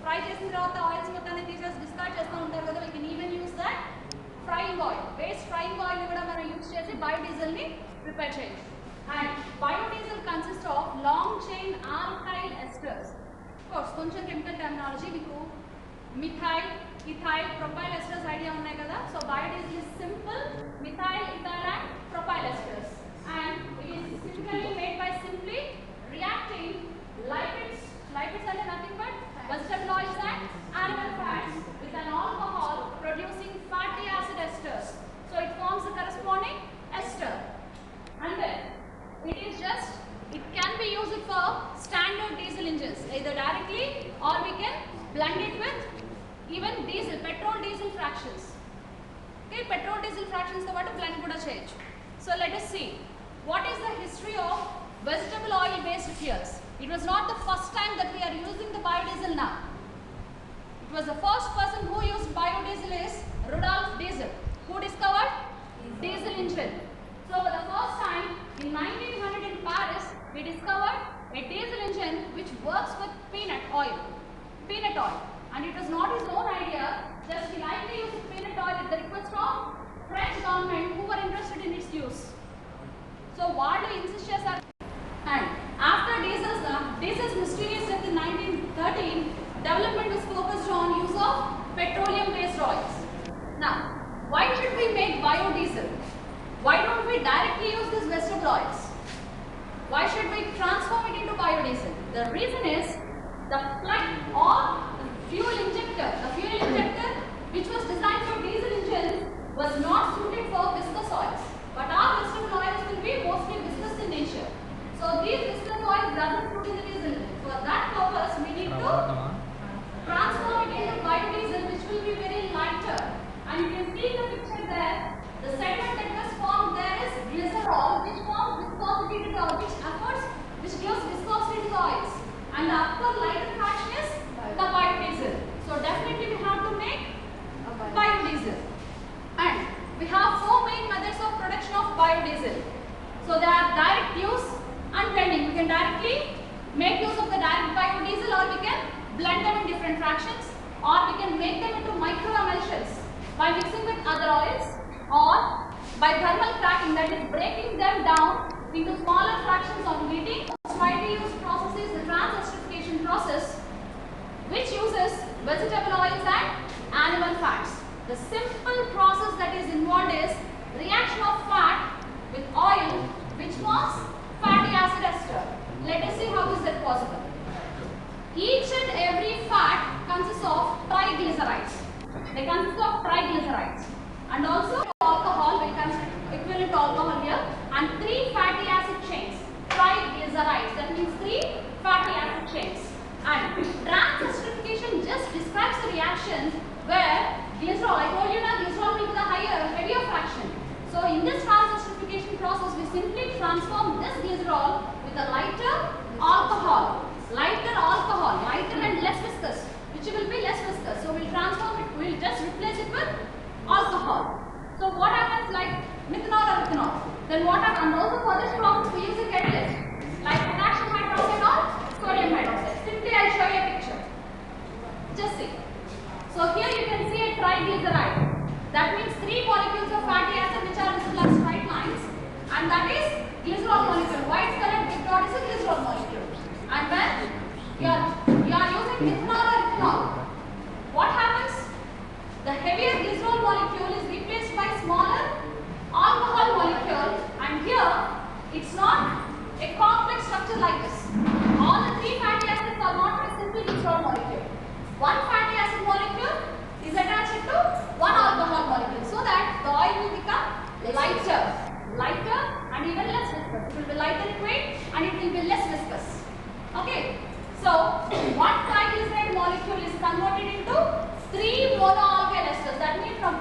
Fry చేసిన తర్వాత oils మొత్తాన్ని తీసేసి డిస్కార్డ్ చేస్తూ ఉంటారు కదా, we can even use that frying oil. Waste frying oil ని కూడా మనం యూజ్ చేసి biodiesel ని ప్రిపేర్ చేయొచ్చు. And biodiesel consists of long chain alkyl esters. Of course కొంచెం కెమికల్ టెర్మినాలజీ మీకు methyl, ethyl, propyl esters idea ఉన్నాయి కదా. So biodiesel is simple methyl, ethyl and propyl esters, and it is typically made by simply reacting lipids are nothing but vegetable oils and animal fats with an alcohol producing fatty acid esters. So it forms the corresponding ester, and then it can be used for standard diesel engines either directly or we can blend it with even diesel, petrol diesel fractions. Okay, petrol diesel fractions తో పాటు blend కూడా చేయొచ్చు. So let us see what is the history of vegetable oil based fuels. It was not the first time that we are using the biodiesel now. It was the first person who used biodiesel is Rudolf Diesel, who discovered diesel engine. So for the first time in 1900 in Paris, we discovered a diesel engine which works with peanut oil, and it was not his own idea. Just he liked to use peanut oil at the request of French government who were interested in its use. So what do insist చేశారు? And after diesel's mysterious death in 1913, development was focused on use of petroleum based oils. Now why should we make biodiesel? Why don't we directly use these vegetable oils? Why should we transform it into biodiesel? The reason is the plug or the fuel injector which was designed for diesel engines was not suited for viscous oils, but our vegetable oils will be mostly viscous in nature. So these viscous oils doesn't suit in the diesel engine. For that purpose we need to transform it into biodiesel, which will be very lighter. And you can see in the picture there, the segment that was formed there is glycerol, which forms viscosity to the oil, which gives viscosity to the oils. And the upper lighter fraction is the biodiesel. So definitely we have to make biodiesel. And we have four main methods of production of biodiesel. So there are direct use and blending. We can directly make use of the direct biodiesel, or we can blend them in different fractions, or we can make them into micro emulsions by mixing with other oils, or by thermal cracking, that is breaking them down into smaller fractions on heating. Widely used process is the trans-esterification process, which uses vegetable oils and animal fats. The simple process that is involved is reaction of fat with oil, which forms fatty acid ester. Let us see how is that possible. Each and every fat consists of triglycerides. They consist of triglycerides, and also alcohol will consider equivalent to alcohol here, and 3 fatty acid chains. Triglycerides, that means 3 fatty acid chains. And trans-esterification just describes the reactions where glycerol, I told you now, glycerol will be the heavier fraction. So in this trans-esterification process, we simply transform this glycerol with a lighter alcohol, lighter and less viscous, which will be less viscous. So we'll transform it, we'll just replace it with alcohol. So what happens, like methanol or ethanol? Then what happens? And also for this process we use a catalyst like potassium hydroxide or sodium hydroxide. Simply I'll show you a picture. Just see. So here you can see a triglyceride. That means 3 molecules of fatty acid which are visible as straight lines, and that is glycerol molecule. White colored big dot is a glycerol molecule. And when you are using methanol or ethanol, what happens? The heavier glycerol molecule is replaced by smaller alcohol molecule, and here it's not a complex structure like this. All the 3 fatty acids are not a simple glycerol molecule. One fatty acid molecule is attached to one alcohol molecule, so that the oil will become lighter and even less viscous. It will be lighter in weight and it will be less viscous. Okay, so one triglyceride molecule is converted into 3 monoalkyl esters. That means from